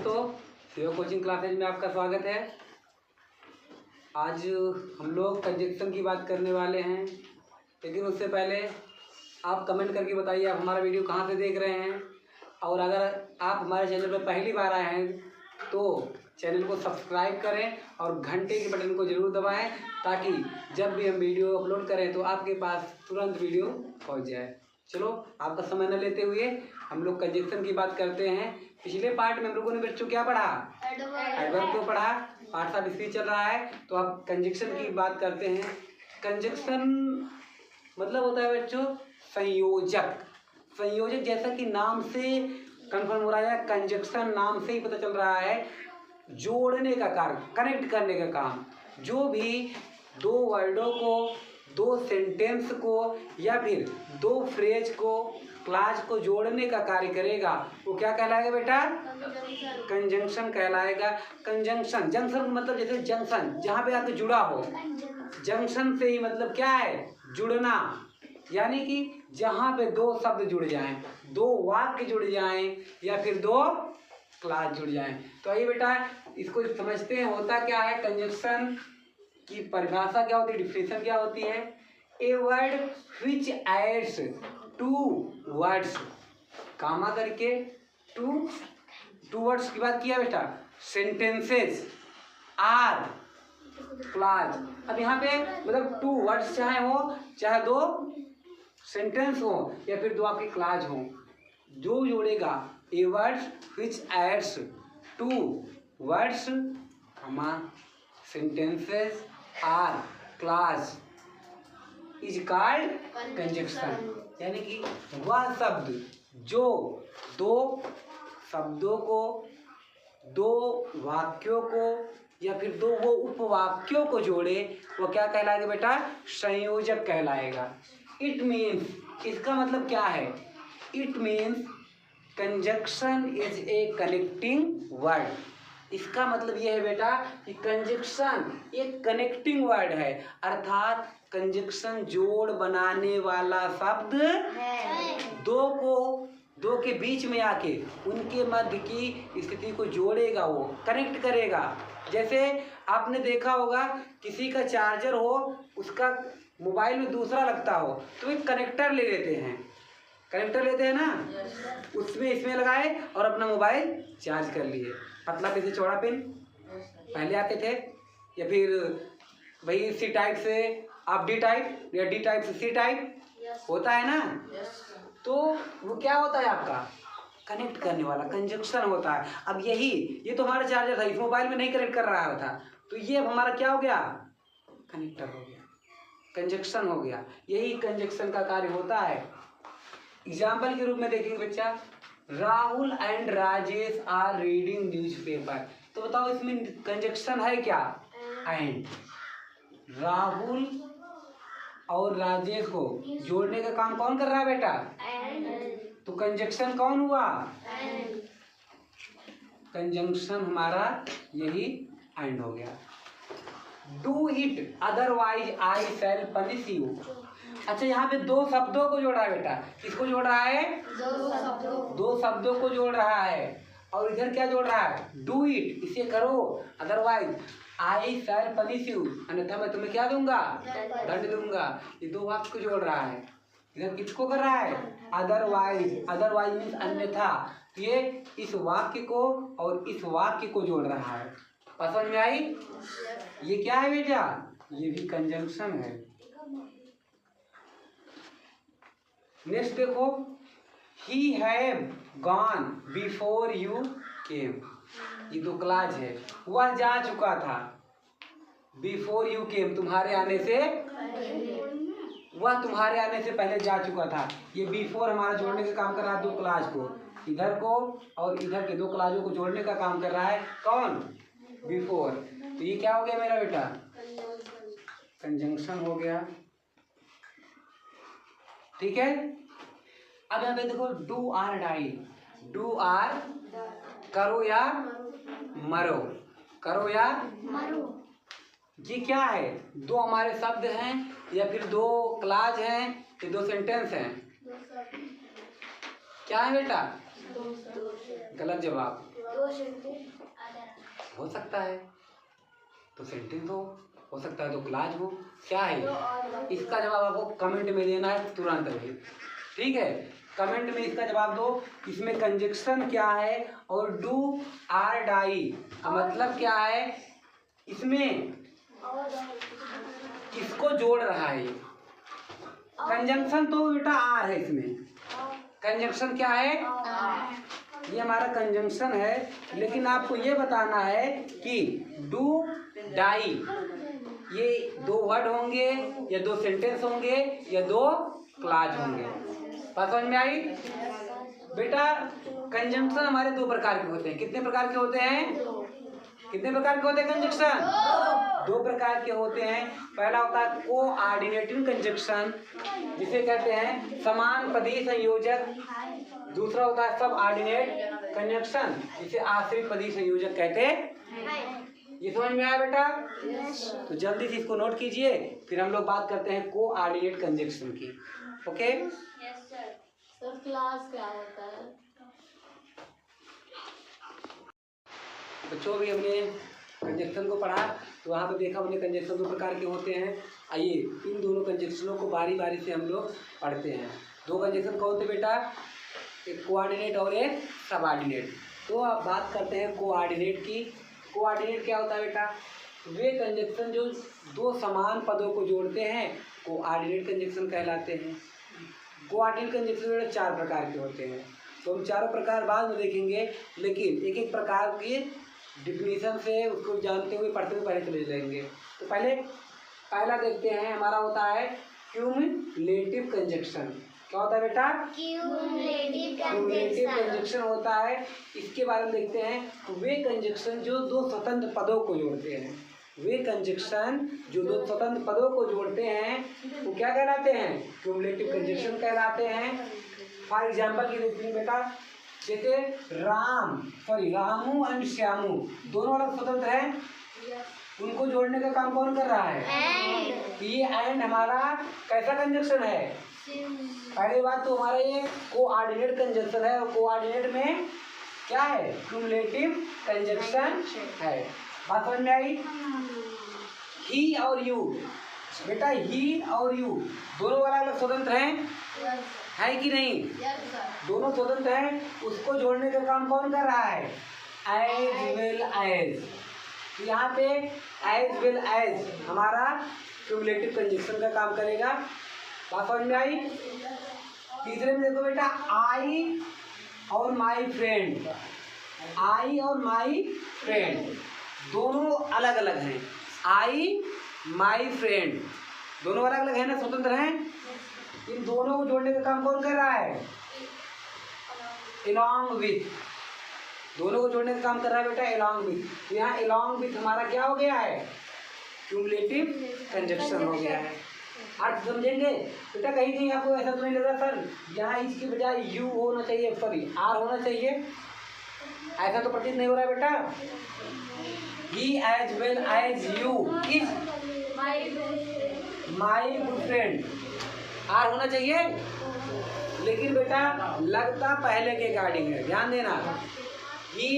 दोस्तों, CO coaching classes में आपका स्वागत है। आज हम लोग कंजक्शन की बात करने वाले हैं, लेकिन उससे पहले आप कमेंट करके बताइए आप हमारा वीडियो कहाँ से देख रहे हैं। और अगर आप हमारे चैनल पर पहली बार आए हैं तो चैनल को सब्सक्राइब करें और घंटे के बटन को ज़रूर दबाएं, ताकि जब भी हम वीडियो अपलोड करें तो आपके पास तुरंत वीडियो पहुंच जाए। चलो आपका समय न लेते हुए हम लोग कंजक्शन की बात करते हैं। पिछले पार्ट में हम लोगों ने बच्चों क्या पढ़ा? एडवर्ब को पढ़ा। पार्ट 7 इसलिए चल रहा है, तो अब कंजक्शन की बात करते हैं। कंजक्शन मतलब होता है बच्चों संयोजक। संयोजक जैसा कि नाम से कन्फर्म हो रहा है, कंजक्शन नाम से ही पता चल रहा है, जोड़ने का कार्य, कनेक्ट करने का काम। जो भी दो वर्डों को, दो सेंटेंस को या फिर दो फ्रेज को, क्लास को जोड़ने का कार्य करेगा वो क्या कहलाएगा बेटा? कंजंक्शन कहलाएगा। कंजंक्शन, जंक्शन मतलब जैसे जंक्शन जहाँ पे आके जुड़ा हो, जंक्शन से ही मतलब क्या है? जुड़ना, यानी कि जहाँ पे दो शब्द जुड़ जाएं, दो वाक्य जुड़ जाएं या फिर दो क्लास जुड़ जाएं। तो आइए बेटा इसको समझते हैं, होता क्या है कंजंक्शन की परिभाषा क्या होती है, डिफिनेशन क्या होती है। A word which adds two words, comma करके टू वर्ड्स की बात किया बेटा, सेंटेंसेस आर क्लास। अब यहाँ पे मतलब टू वर्ड्स चाहे हो, चाहे दो सेंटेंस हो या फिर दो आपकी क्लास हो, जो जोड़ेगा a words which adds two words, sentences or class is called conjunction. यानी कि वह शब्द जो दो शब्दों को, दो वाक्यों को या फिर दो वो उपवाक्यों को जोड़े, वो क्या कहलाएगा बेटा? संयोजक कहलाएगा। इट मीन्स, इसका मतलब क्या है? It means conjunction is a connecting word. इसका मतलब ये है बेटा कि कंजक्शन एक कनेक्टिंग वर्ड है, अर्थात कंजक्शन जोड़ बनाने वाला शब्द है। दो के बीच में आके उनके मध्य की स्थिति को जोड़ेगा, वो कनेक्ट करेगा। जैसे आपने देखा होगा किसी का चार्जर हो, उसका मोबाइल में दूसरा लगता हो, तो एक कनेक्टर ले लेते हैं, कनेक्टर लेते हैं ना, उसमें इसमें लगाए और अपना मोबाइल चार्ज कर लिए। पतला पिन से चौड़ा पिन पहले आते थे, या फिर वही सी टाइप से आप डी टाइप या डी टाइप से सी टाइप होता है ना। तो वो क्या होता है आपका? कनेक्ट करने वाला, कंजक्शन होता है। अब ये तो हमारा चार्जर था, इस मोबाइल में नहीं कनेक्ट कर रहा था, तो ये अब हमारा क्या हो गया? कनेक्टर हो गया, कंजक्शन हो गया। यही कंजक्शन का कार्य होता है। एग्जाम्पल के रूप में देखेंगे बच्चा, Rahul and Rajesh are reading newspaper. तो बताओ इसमें कंजक्शन है क्या? एंड। राहुल और राजेश को जोड़ने का काम कौन कर रहा है बेटा? तो कंजक्शन कौन हुआ? कंजंक्शन हमारा यही एंड हो गया। Do it otherwise I shall punish you. अच्छा, यहाँ पे दो शब्दों को जोड़ रहा है बेटा। किसको जोड़ रहा है? दो शब्दों को जोड़ रहा है। और इधर क्या जोड़ रहा है? डू इट, इसे करो, otherwise I shall punish you, अन्यथा मैं तुम्हें क्या दूंगा? दंड दूंगा। ये दो वाक्य को जोड़ रहा है। इधर किसको कर रहा है? अदरवाइज। अदरवाइज मीन्स अन्यथा। ये इस वाक्य को और इस वाक्य को जोड़ रहा है। समझ में आई? ये क्या है बेटा? ये भी कंजंक्शन है। नेक्स्ट देखो, he have gone before you came. ये दो क्लास है, वह जा चुका था। बिफोर यू केम, तुम्हारे आने से, वह तुम्हारे आने से पहले जा चुका था। ये बिफोर हमारा जोड़ने का काम कर रहा है दो क्लास को, इधर को और इधर के दो क्लासों को जोड़ने का काम कर रहा है कौन? बिफोर। तो ये क्या हो गया मेरा बेटा? कंजंक्शन हो गया। ठीक है। अब यहाँ पे देखो, do or die. Do or करो या मरो, करो या मरो। ये क्या है? दो हमारे शब्द हैं या फिर दो क्लास हैं या दो सेंटेंस हैं? क्या है बेटा? गलत जवाब। हो सकता है तो सेंटेंस हो सकता है तो क्लाज हो। क्या है इसका जवाब आपको कमेंट में देना है तुरंत अभी, ठीक है। कमेंट में इसका जवाब दो, इसमें कंजक्शन क्या है और डू आर डाई का मतलब क्या है, इसमें किसको जोड़ रहा है। कंजंक्शन तो बेटा आर है, इसमें कंजंक्शन क्या है, ये हमारा कंजंक्शन है। लेकिन आपको ये बताना है कि डू डाई ये दो वर्ड होंगे या दो सेंटेंस होंगे या दो क्लाज होंगे। बात समझ में आई बेटा। कंजंक्शन हमारे दो प्रकार के होते हैं। कितने प्रकार के होते हैं, कितने प्रकार के होते हैं कंजंक्शन, दो प्रकार के होते हैं। पहला होता है कोऑर्डिनेटिंग कंजंक्शन जिसे कहते हैं समान पदीय संयोजक। दूसरा होता है सब ऑर्डिनेट कंजंक्शन जिसे आश्रित पदीय संयोजक कहते हैं। ये समझ में आया बेटा? तो जल्दी से इसको नोट कीजिए, फिर हम लोग बात करते हैं कोऑर्डिनेट कंजंक्शन की। Okay yes sir. Sir class क्या होता है? बच्चों भी हमने कंजंक्शन को पढ़ा तो वहाँ पे देखा हमने कंजंक्शन दो प्रकार के होते हैं। आइए इन दोनों कंजंक्शनों को बारी बारी से हम लोग पढ़ते हैं। दो कंजंक्शन कौन थे बेटा, एक कोऑर्डिनेट और एक सबऑर्डिनेट। तो अब बात करते हैं कोऑर्डिनेट की। कोऑर्डिनेट क्या होता है बेटा, वे कंजंक्शन जो दो समान पदों को जोड़ते हैं कोऑर्डिनेट कंजंक्शन कहलाते हैं। कोऑर्डिनेट कंजंक्शन बेटा चार प्रकार के होते हैं, तो हम चारों प्रकार बाद में देखेंगे, लेकिन एक एक प्रकार की डिफिनीशन से उसको जानते हुए पढ़ते हुए पहले चले जाएंगे। तो पहला देखते हैं, हमारा होता है क्यूमुलेटिव कंजंक्शन। क्या होता है बेटा, क्यूमुलेटिव कंजंक्शन होता है। इसके बारे में देखते हैं। वे कंजंक्शन जो दो स्वतंत्र पदों को जोड़ते हैं, वे कंजंक्शन जो दो स्वतंत्र पदों को जोड़ते हैं वो क्या कहलाते हैं, क्यूमुलेटिव कंजंक्शन कहलाते हैं। फॉर एग्जाम्पल की देखते हैं बेटा, जैसे रामू एंड श्यामू दोनों अलग स्वतंत्र हैं, उनको जोड़ने का काम कौन कर रहा है, ये एंड हमारा कैसा कंजंक्शन है। पहली बात तो हमारा ये कोऑर्डिनेट कंजंक्शन है, और कोऑर्डिनेट में क्या है, क्यूमुलेटिव कंजंक्शन है। बात समझ में आई। ही और यू बेटा, ही और यू दोनों अलग स्वतंत्र हैं, है कि नहीं, दोनों स्वतंत्र हैं। उसको जोड़ने का काम कौन कर रहा है, एज वेल एज। यहाँ पे एज वेल एज हमारा क्यूमुलेटिव कंजंक्शन का काम करेगा। बात समझ में आई। तीसरे में देखो बेटा, आई और माई फ्रेंड, आई और माई फ्रेंड दोनों अलग अलग हैं। आई माई फ्रेंड दोनों अलग अलग है ना, स्वतंत्र हैं। इन दोनों को जोड़ने का काम कौन कर रहा है, along with, दोनों को जोड़ने का काम कर रहा है बेटा along with। तो यहाँ along with हमारा क्या हो गया है, क्यूमुलेटिव कंजंक्शन हो गया है। अर्थ समझेंगे बेटा। कहीं कहीं आपको ऐसा तो नहीं लग रहा सर यहाँ इसकी बजाय यू होना चाहिए, सॉरी आर होना चाहिए, ऐसा तो प्रतीत नहीं हो रहा है बेटा। He as well as you is my good friend, are होना चाहिए, लेकिन बेटा लगता पहले के अकॉर्डिंग है, ध्यान देना। ही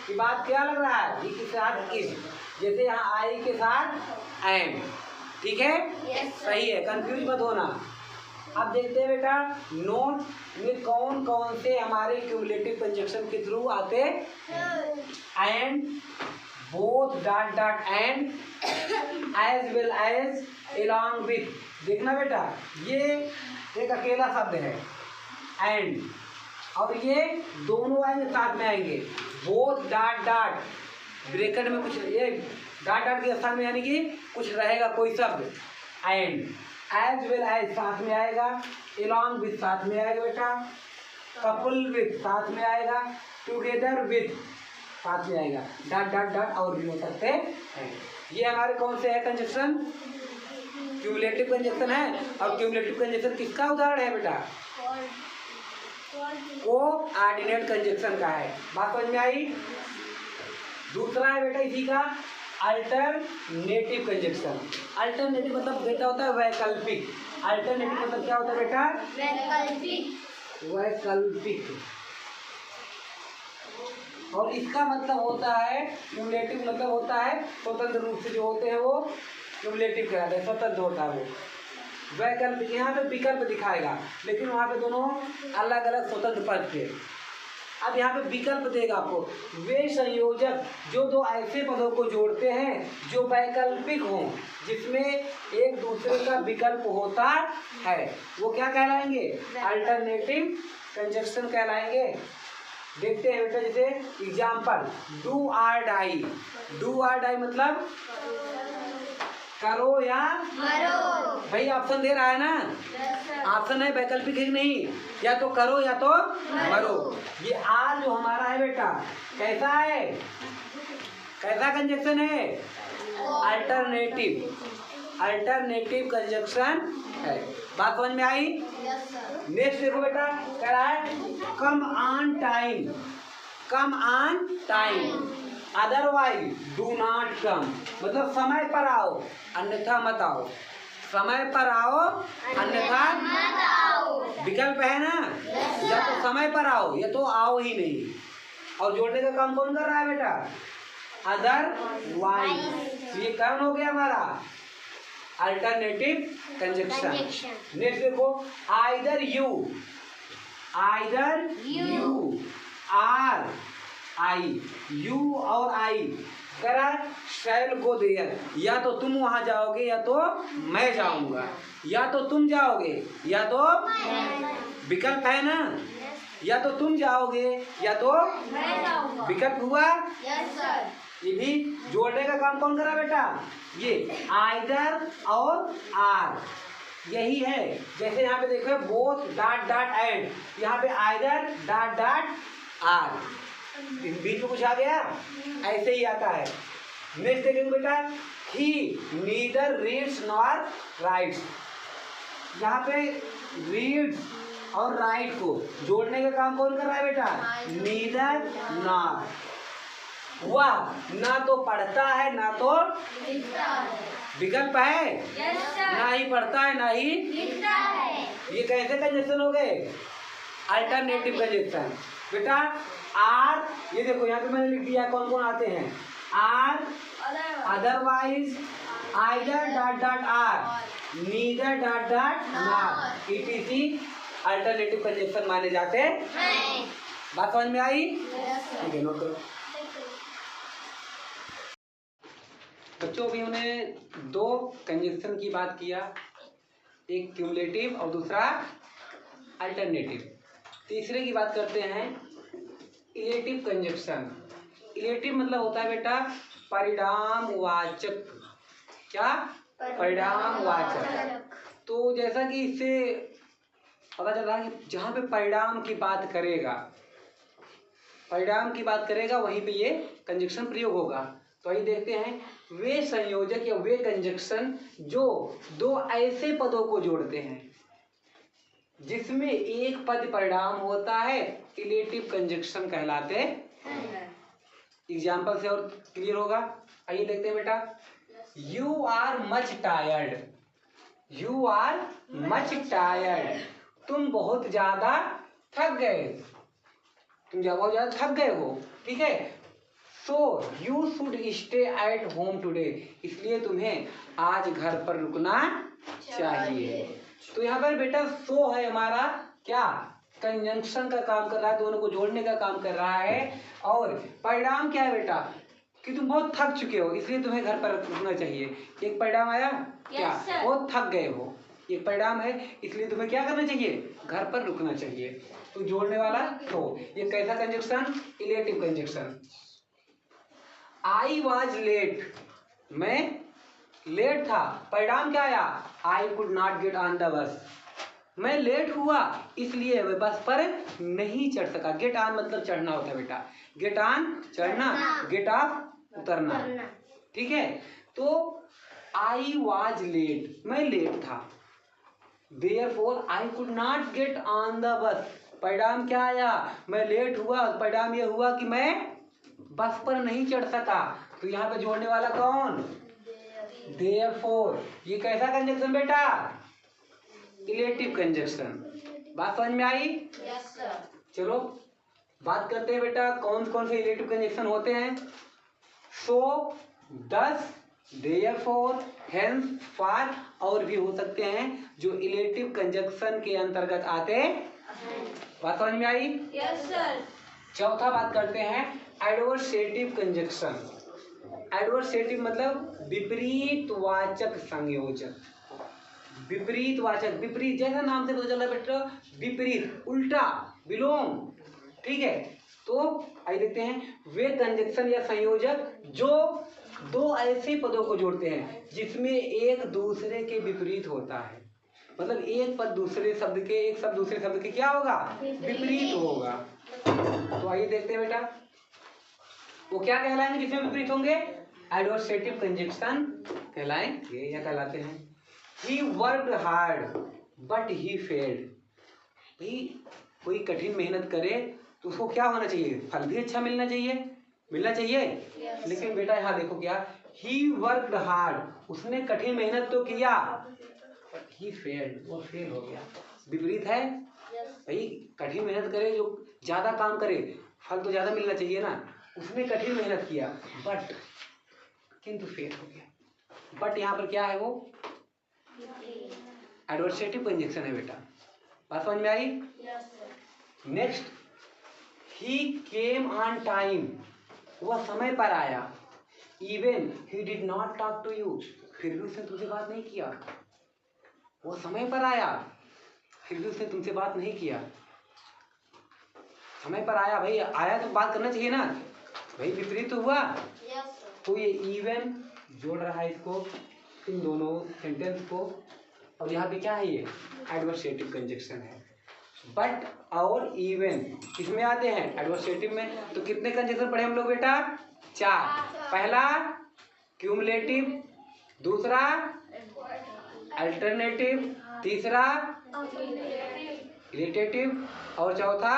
की बात क्या लग रहा है, ही के साथ इज, जैसे यहाँ आई के साथ एम, ठीक है, सही है, कंफ्यूज मत होना। अब देखते हैं बेटा नोट में कौन कौन से हमारे क्यूमुलेटिव कंजंक्शन के थ्रू आते, and, both, dot dot and, as well as, along with। देखना बेटा ये एक अकेला शब्द है एंड, और ये दोनों आएंगे साथ में आएंगे, बोथ डॉट डॉट, ब्रैकेट में कुछ ये डॉट डॉट के स्थान में यानी कि कुछ रहेगा कोई शब्द, एंड, एज वेल एज साथ में आएगा, along with साथ में आएगा बेटा, कपल विथ साथ में आएगा, टुगेदर विथ साथ में आएगा, डॉट डॉट डॉट और भी हो सकते हैं। ये हमारे कौन से है कंजंक्शन, क्यूमुलेटिव कंजंक्शन है। और क्यूमुलेटिव कंजंक्शन किसका उदाहरण है बेटा, कोऑर्डिनेट कंजंक्शन का है। बात समझ में आई। दूसरा है बेटा इसी का अल्टरनेटिव कंजंक्शन। अल्टरनेटिव मतलब बेटा होता है वैकल्पिक। अल्टरनेटिव मतलब क्या होता है बेटा, वैकल्पिक। और इसका मतलब होता है क्यूमुलेटिव, मतलब होता है स्वतंत्र रूप से जो होते हैं वो क्यूमुलेटिव कहलाते हैं, स्वतंत्र होता है वो। वैकल्पिक, यहाँ पे विकल्प दिखाएगा लेकिन वहाँ पे दोनों अलग अलग स्वतंत्र पद थे। अब यहाँ पे विकल्प देगा आपको, वे संयोजक जो दो ऐसे पदों को जोड़ते हैं जो वैकल्पिक हों, जिसमें एक दूसरे का विकल्प होता है, वो क्या कहलाएंगे? अल्टरनेटिव कंजक्शन कहलाएंगे। देखते हैं बेटा, जैसे example, do or die. Do or die मतलब करो या मरो। भाई ऑप्शन दे रहा है ना, ऑप्शन है वैकल्पिक है कि नहीं, या तो करो या तो मरो। ये आर जो हमारा है बेटा कैसा है, कैसा कंजक्शन है? अल्टरनेटिव, अल्टरनेटिव कंजक्शन है। बात समझ में आई? नेक्स्ट देखो बेटा, कह रहा है come on time, come on time, otherwise do not come, मतलब समय पर आओ अन्यथा मत आओ, समय पर आओ अन्यथा मत आओ। विकल्प है ना, या तो समय पर आओ या तो आओ ही नहीं। और जोड़ने का काम कौन कर रहा है बेटा? अदरवाइज। ये कौन हो गया हमारा? Alternative conjunction. नेक्स्ट देखो, either you, either you are I, you और आई करा शैल गो देयर, या तो तुम वहां जाओगे या तो मैं जाऊंगा, या तो तुम जाओगे या तो विकल्प है ना, या तो तुम जाओगे या तो मैं जाऊंगा, विकल्प हुआ। Yes sir. ये भी जोड़ने का काम कौन करा बेटा? ये आइदर और आर, यही है। जैसे यहाँ पे देखो बोथ डॉट डॉट एंड, यहाँ पे आइदर डॉट डॉट आर, बीच में कुछ आ गया, ऐसे ही आता है। नेक्स्ट देखेंगे बेटा, ही नीदर रीड्स नॉर राइट्स। यहाँ पे रीड्स और राइट को जोड़ने का काम कौन कर रहा है बेटा? Neither nor. वह ना तो पढ़ता है ना तो लिखता है, विकल्प है। ना ही पढ़ता है ना ही लिखता है। ये कैसे कंजक्शन हो गए? Alternative conjunction. बेटा आर, ये देखो यहाँ पे मैंने लिख दिया कौन कौन आते हैं, or, otherwise, either dot dot or, neither dot dot not, etc alternative conjunction माने जाते हैं। बात समझ में आई? ठीक है, नोट करो बच्चों। अभी हमने दो कंजक्शन की बात किया, एक क्यूमुलेटिव और दूसरा अल्टरनेटिव। तीसरे की बात करते हैं, इलेटिव कंजक्शन। इलेटिव मतलब होता है बेटा परिणामवाचक। क्या? परिणामवाचक। तो जैसा कि इससे पता चल रहा है कि जहाँ पे परिणाम की बात करेगा, परिणाम की बात करेगा वहीं पे ये कंजक्शन प्रयोग होगा। तो आइए देखते हैं, वे संयोजक या वे कंजक्शन जो दो ऐसे पदों को जोड़ते हैं जिसमें एक पद परिणाम होता है, इलेटिव कंजक्शन कहलाते हैं। एग्जाम्पल से और क्लियर होगा। आइए देखते हैं बेटा, you are much tired, you are much tired, तुम बहुत ज्यादा थक गए, तुम बहुत ज्यादा थक गए हो, ठीक है। So you should stay at home today, इसलिए तुम्हें आज घर पर रुकना चाहिए। तो यहाँ पर बेटा सो है हमारा क्या? कंजंक्शन का काम कर रहा है, दोनों को जोड़ने का काम कर रहा है। और परिणाम क्या है बेटा? कि तुम बहुत थक चुके हो इसलिए तुम्हें घर पर रुकना चाहिए। एक परिणाम आया क्या? बहुत थक गए हो, एक परिणाम है, इसलिए तुम्हें क्या करना चाहिए? घर पर रुकना चाहिए। तो जोड़ने वाला तो ये कैसा conjunction? Illative conjunction. I was late, मैं लेट था, परिणाम क्या आया? I could not get on the bus, मैं लेट हुआ इसलिए मैं बस पर नहीं चढ़ सका। गेट ऑन मतलब चढ़ना होता है बेटा, गेट ऑन चढ़ना, गेट ऑफ उतरना, ठीक है। तो आई वॉज लेट, मैं लेट था, therefore I could not get on the बस, परिणाम क्या आया? मैं लेट हुआ, परिणाम ये हुआ कि मैं बस पर नहीं चढ़ सका। तो यहाँ पे जोड़ने वाला कौन? देयरफॉर। ये कैसा कंजक्शन बेटा? Illative conjunction. बात समझ में आई? Yes sir. चलो बात करते हैं बेटा कौन कौन से इलेक्टिव कंजक्शन होते हैं। सो, दस, देयरफॉर, हेंस, फॉर और भी हो सकते हैं जो इलेक्टिव कंजक्शन के अंतर्गत आते हैं। बात समझ में आई? Yes sir. चौथा बात करते हैं एडवर्सेटिव कंजक्शन। एडवर्सेटिव मतलब विपरीतवाचक संयोजक। विपरीतवाचक, विपरीत जैसा नाम से पता चल रहा है बेटा, विपरीत, उल्टा, विलोम, ठीक है। तो आइए देखते हैं वे कंजक्शन या संयोजक जो दो ऐसे पदों को जोड़ते हैं जिसमें एक दूसरे के विपरीत होता है। मतलब एक पद दूसरे शब्द के, एक शब्द दूसरे शब्द के क्या होगा? विपरीत होगा। तो आइए देखते हैं बेटा वो क्या कहलाएंगे जिसमें विपरीत होंगे? एडवर्सेटिव कंजक्शन कहलाएंगे या कहलाते हैं। He worked hard but he failed। भाई कोई कठिन मेहनत करे तो उसको क्या होना चाहिए? फल भी अच्छा मिलना चाहिए, मिलना चाहिए। लेकिन बेटा यहाँ देखो क्या, he worked hard, उसने कठिन मेहनत तो किया but he failed, वो फेल हो गया। विपरीत है भाई, कठिन मेहनत करे जो ज्यादा काम करे फल तो ज्यादा मिलना चाहिए ना। उसने कठिन मेहनत किया बट किंतु फेल हो गया। बट यहाँ पर क्या है? वो एडवर्सेटिव कंजक्शन है बेटा। बात समझ में आई? Next, he came on time, वह समय पर आया। Even he did not talk to you, फिर भी उसने तुमसे बात नहीं किया। वो समय पर आया फिर भी उसने तुमसे बात नहीं किया। समय पर आया, भाई आया तो बात करना चाहिए ना, भाई विपरीत तो हुआ। तो ये इवन जोड़ रहा है इसको, इन दोनों सेंटेंस को। और यहाँ पे क्या है? ये एडवर्सेटिव कंजक्शन है। बट और इवन किसमें आते हैं? एडवर्सेटिव में। तो कितने कंजक्शन पढ़े हम लोग बेटा? 4। पहला क्यूमुलेटिव, दूसरा अल्टरनेटिव, तीसरा रिलेटेटिव और चौथा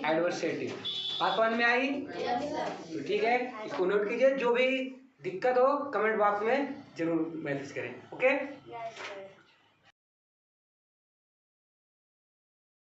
एडवर्सेटिव। बात समझ में आई? तो ठीक है, इसको नोट कीजिए। जो भी दिक्कत हो कमेंट बॉक्स में जरूर मैसेज करें। ओके।